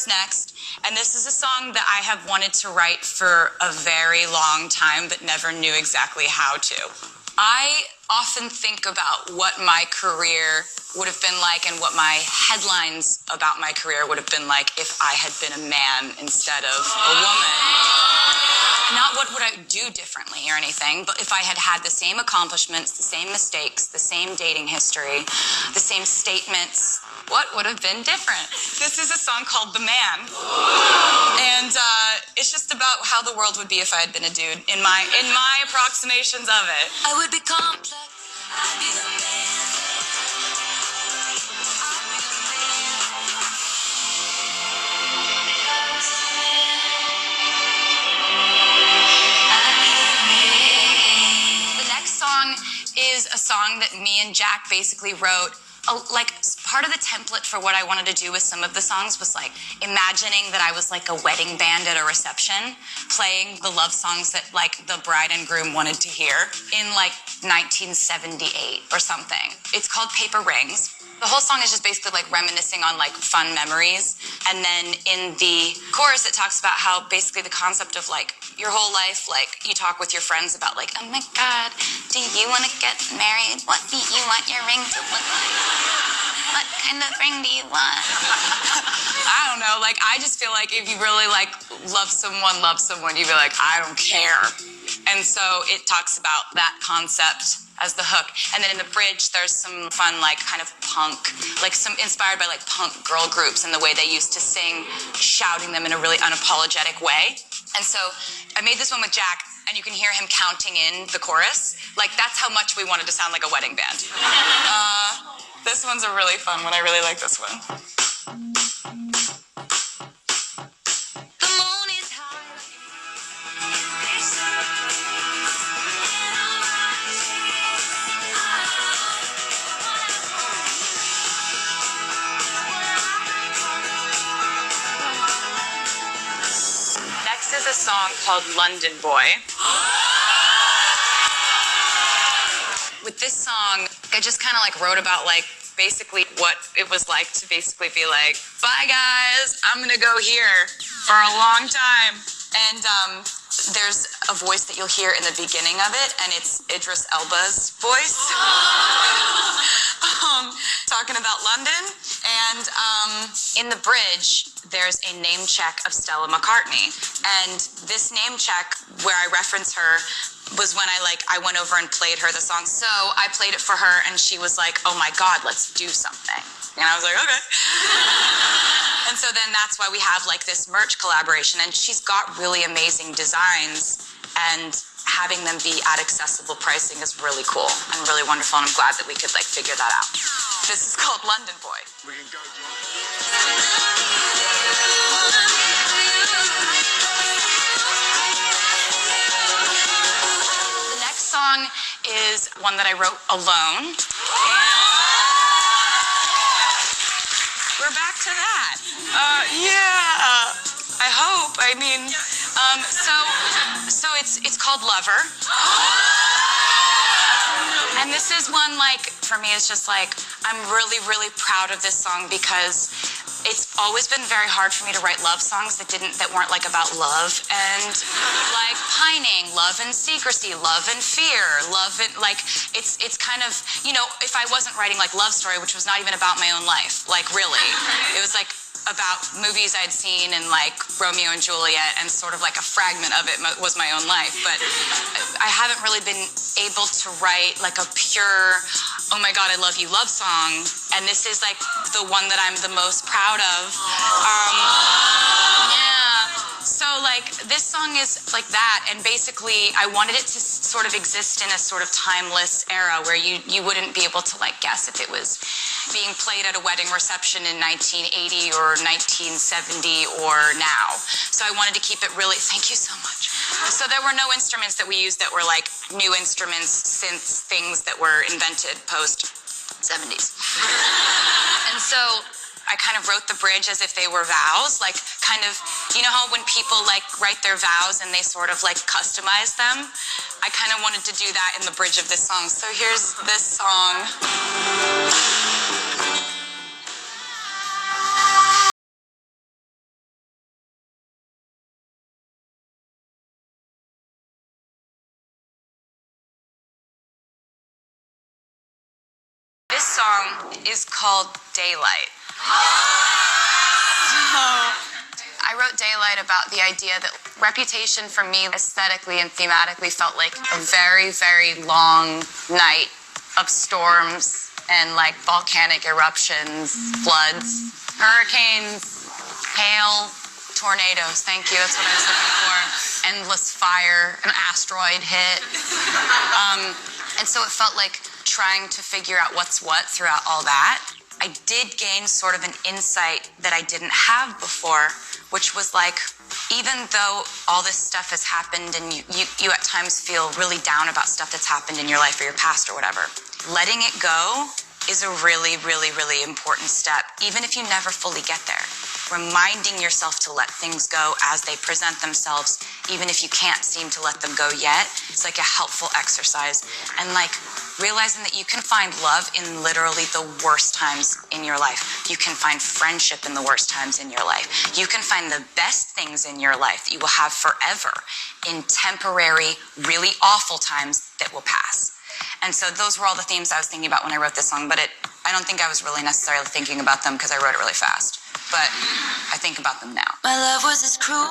Chorus next, and this is a song that I have wanted to write for a very long time, but never knew exactly how to. I often think about what my career would have been like and what my headlines about my career would have been like if I had been a man instead of a woman. Not what would I do differently or anything, but if I had had the same accomplishments, the same mistakes, the same dating history, the same statements, what would have been different? This is a song called The Man. And it's just about how the world would be if I had been a dude in my approximations of it. I would be complex. I'd be the man. The next song is a song that me and Jack basically wrote. Like, part of the template for what I wanted to do with some of the songs was like imagining that I was like a wedding band at a reception playing the love songs that like the bride and groom wanted to hear in like 1978 or something. It's called Paper Rings. The whole song is just basically like reminiscing on like fun memories. And then in the chorus, it talks about how basically the concept of like your whole life, like you talk with your friends about like, oh my God, do you want to get married? What do you want your ring to look like? What kind of ring do you want? I don't know. Like, I just feel like if you really like love someone, you'd be like, I don't care. And so it talks about that concept as the hook. And then in the bridge, there's some fun, like, kind of punk, like some inspired by, like, punk girl groups and the way they used to sing, shouting them in a really unapologetic way. And so I made this one with Jack, and you can hear him counting in the chorus. Like, that's how much we wanted to sound like a wedding band. This one's a really fun one. I really like this one. Next is a song called London Boy. With this song, I just kind of like wrote about like basically what it was like to basically be like, bye guys, I'm gonna go here for a long time. And there's a voice that you'll hear in the beginning of it, and it's Idris Elba's voice. Talking about London. And in the bridge, there's a name check of Stella McCartney. And this name check, where I reference her, was when I went over and played her the song. So I played it for her, and she was like, oh my God, let's do something. And I was like, okay. And so then that's why we have like this merch collaboration, and she's got really amazing designs, and having them be at accessible pricing is really cool and really wonderful, and I'm glad that we could like figure that out. This is called London Boy. We can go, The next song is one that I wrote alone. We're back to that. Yeah. I hope. I mean, so it's called Lover. And this is one, like, for me, it's just like, I'm really, really proud of this song because it's always been very hard for me to write love songs that weren't like about love and like pining, love and secrecy, love and fear, love and like, it's kind of, you know, if I wasn't writing like Love Story, which was not even about my own life, like really, it was like about movies I'd seen and like Romeo and Juliet, and sort of like a fragment of it was my own life. But I haven't really been able to write like a pure, oh my God, I love you love song. And this is like the one that I'm the most proud of. Yeah. So like this song is like that, and basically I wanted it to sort of exist in a sort of timeless era where you wouldn't be able to like guess if it was being played at a wedding reception in 1980 or 1970 or now. So I wanted to keep it really, thank you so much. So there were no instruments that we used that were like new instruments, synths, things that were invented post 70s. And so I kind of wrote the bridge as if they were vows, like kind of, you know how when people like write their vows and they sort of like customize them? I kind of wanted to do that in the bridge of this song. So here's this song. song is called Daylight. I wrote Daylight about the idea that Reputation for me aesthetically and thematically felt like a very, very long night of storms and like volcanic eruptions, floods, hurricanes, hail, tornadoes. Thank you, that's what I was looking for. Endless fire, an asteroid hit. And so it felt like trying to figure out what's what throughout all that. I did gain sort of an insight that I didn't have before, which was like, even though all this stuff has happened and you at times feel really down about stuff that's happened in your life or your past or whatever, letting it go is a really, really, really important step, even if you never fully get there. Reminding yourself to let things go as they present themselves, even if you can't seem to let them go yet, it's like a helpful exercise. And like realizing that you can find love in literally the worst times in your life. You can find friendship in the worst times in your life. You can find the best things in your life that you will have forever in temporary, really awful times that will pass. And so those were all the themes I was thinking about when I wrote this song, but I don't think I was really necessarily thinking about them because I wrote it really fast. But I think about them now. My love was as cruel